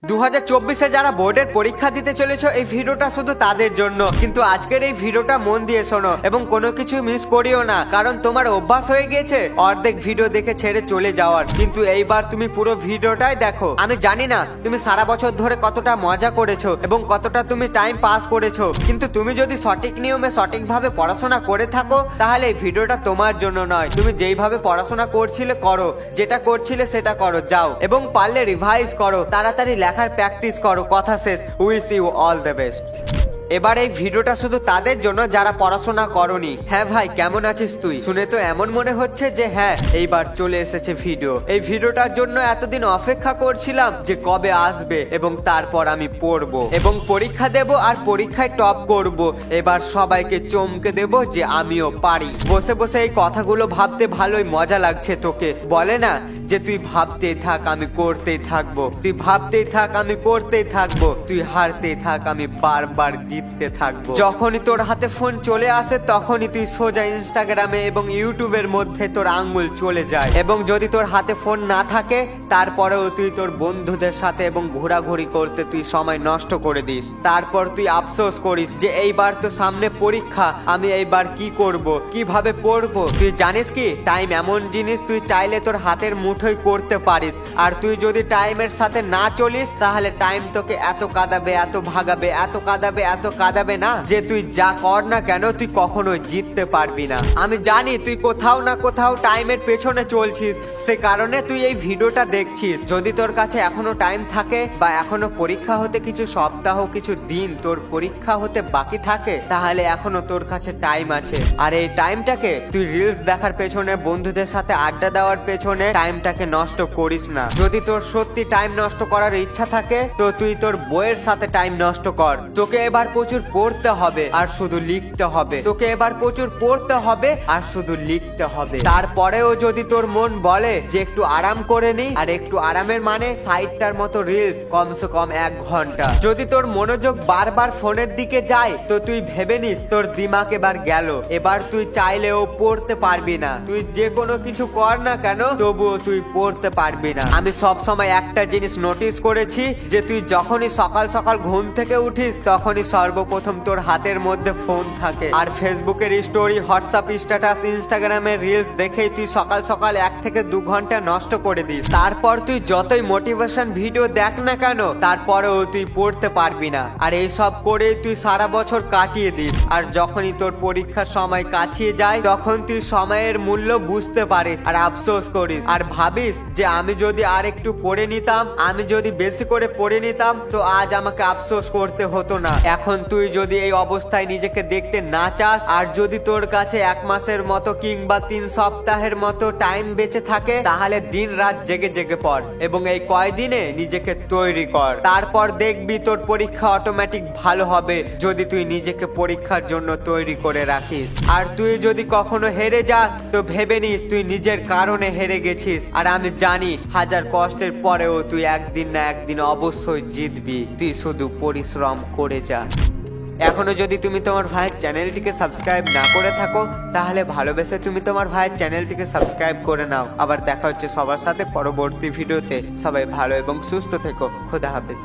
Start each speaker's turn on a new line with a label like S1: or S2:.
S1: 2024-এ যারা বোর্ডের পরীক্ষা দিতে চলেছো, এই ভিডিওটা শুধু তাদের জন্য। কিন্তু আজকের এই ভিডিওটা মন দিয়ে শোনো এবং কোনো কিছু মিস করিও না, কারণ তোমার অভ্যাস হয়ে গেছে অর্ধেক ভিডিও দেখে ছেড়ে চলে যাওয়ার। কিন্তু এইবার তুমি পুরো ভিডিওটাই দেখো। আমি জানি না তুমি সারা বছর ধরে কতটা মজা করেছো এবং কতটা তুমি টাইম পাস করেছো, কিন্তু তুমি যদি সঠিক নিয়মে সঠিকভাবে পড়াশোনা করে থাকো তাহলে এই ভিডিওটা তোমার জন্য নয়। তুমি যেইভাবে পড়াশোনা করছিলে করো, যেটা করছিলে সেটা করো, যাও এবং পারলে রিভাইজ করো, তাড়াতাড়ি লেখার প্র্যাকটিস করো। কথা শেষ। Wish you all the best. এবার এই ভিডিওটা শুধু তাদের জন্য যারা পড়াশোনা করনি। হ্যাঁ ভাই, কেমন আছিস তুই? শুনে তো এমন মনে হচ্ছে যে হ্যাঁ, এইবার চলে এসেছে ভিডিও। এই ভিডিওটার জন্য এতদিন অপেক্ষা করছিলাম যে কবে আসবে এবং তারপর আমি পড়বো এবং পরীক্ষা দেব আর পরীক্ষায় টপ করব। এবার সবাইকে চমকে দেব যে আমিও পারি। বসে বসে এই কথাগুলো ভাবতে ভালোই মজা লাগছে। তোকে বলে না যে তুই ভাবতেই থাক আমি করতেই থাকবো, তুই ভাবতেই থাক আমি করতেই থাকবো, তুই হারতেই থাক আমি বারবার জিততে থাকবো। যখনই তোর হাতে ফোন চলে আসে তখনই তুই সোজা ইনস্টাগ্রামে এবং ইউটিউবের মধ্যে তোর আঙ্গুল চলে যায়। এবং যদি তোর হাতে ফোন না থাকে তারপরেও তুই তোর বন্ধুদের সাথে এবং ঘোরাঘুরি করতে তুই সময় নষ্ট করে দিস। তারপর তুই আফসোস করিস যে এইবার তো সামনে পরীক্ষা, আমি এইবার কি করব, কিভাবে পড়বো। তুই জানিস কি, টাইম এমন জিনিস তুই চাইলে তোর হাতের মুঠোয় করতে পারিস। আর তুই যদি টাইমের সাথে না চলিস তাহলে টাইম তোকে এত কাঁদাবে, এত ভাগাবে, এত কাঁদাবে, এত কাঁদাবে না যে তুই যা কর না কেন তুই কখনোই জিততে পারবি না। আমি জানি তুই কোথাও না কোথাও টাইমের পেছনে চলছিস, সে কারণে তুই এই ভিডিওটা দেখছিস। যদি তোর কাছে এখনো টাইম থাকে বা এখনো পরীক্ষা হতে কিছু সপ্তাহ, কিছু দিন তোর পরীক্ষা হতে বাকি থাকে, তাহলে এখনো তোর কাছে টাইম আছে। আর এই টাইমটাকে তুই রিলস দেখার পেছনে, বন্ধুদের সাথে আড্ডা দেওয়ার পেছনে টাইমটাকে নষ্ট করিস না। যদি তোর সত্যি টাইম নষ্ট করার ইচ্ছা থাকে তো তুই তোর বইয়ের সাথে টাইম নষ্ট কর। তোকে এবার প্রচুর পড়তে হবে আর শুধু লিখতে হবে। তোকে এবার প্রচুর পড়তে হবে আর শুধু লিখতে হবে। তারপরেও যদি তোর মন বলে যে একটু আরাম করে নি, আর একটু আরামের মানে 60টার মতো রিলস কমসে কম 1 ঘন্টা। যদি তোর মনোযোগ বারবার ফোনের দিকে যায় তো তুই ভেবে নিস তোর দিমাগ এবার গেল। এবার তুই চাইলেও পড়তে পারবি না। তুই যে কোনো কিছু কর না কেন তবুও তুই পড়তে পারবি না। আমি সব সময় একটা জিনিস নোটিস করেছি যে তুই যখনই সকাল সকাল ঘুম থেকে উঠিস তখনই সর্বপ্রথম তোর হাতের মধ্যে ফোন থাকে। আর ফেসবুকের স্টোরি, হোয়াটসঅ্যাপ স্ট্যাটাস, ইনস্টাগ্রামের রিলস দেখেই তুই সকাল সকাল 1 থেকে 2 ঘন্টা নষ্ট করে দিস। তারপর তুই যতই মোটিভেশন ভিডিও দেখ না কেন তারপরেও তুই পড়তে পারবি না। আর এইসব করে তুই সারা বছর কাটিয়ে দিস। আর যখনই তোর পরীক্ষার সময় কাছিয়ে যায় তখন তুই সময়ের মূল্য বুঝতে পারিস আর আফসোস করিস আর ভাবিস যে আমি যদি আর একটু পড়ে নিতাম, আমি যদি বেশি করে পড়ে নিতাম তো আজ আমাকে আফসোস করতে হতো না। এখন তুই যদি এই অবস্থায় নিজেকে দেখতে না চাস, আর যদি তোর কাছে 1 মাসের মতো কিংবা 3 সপ্তাহের মতো টাইম বেঁচে থাকে, তাহলে দিন রাত জেগে জেগে পড় এবং এই কয়দিনে নিজেকে তৈরি কর। তারপর দেখবি তোর পরীক্ষা অটোমেটিক ভালো হবে যদি তুই নিজেকে পরীক্ষার জন্য তৈরি করে রাখিস। আর তুই যদি কখনো হেরে যাস তো ভেবে নিস তুই নিজের কারণে হেরে গেছিস। আর আমি জানি হাজার কষ্টের পরেও তুই একদিন না একদিন অবশ্যই জিতবি। তুই শুধু পরিশ্রম করে যা। এখনো যদি তুমি তোমার ভাইয়ের চ্যানেলটিকে সাবস্ক্রাইব না করে থাকো তাহলে ভালোবেসে তুমি তোমার ভাইয়ের চ্যানেলটিকে সাবস্ক্রাইব করে নাও। আবার দেখা হচ্ছে সবার সাথে পরবর্তী ভিডিওতে। সবাই ভালো এবং সুস্থ থেকো। খোদা হাফেজ।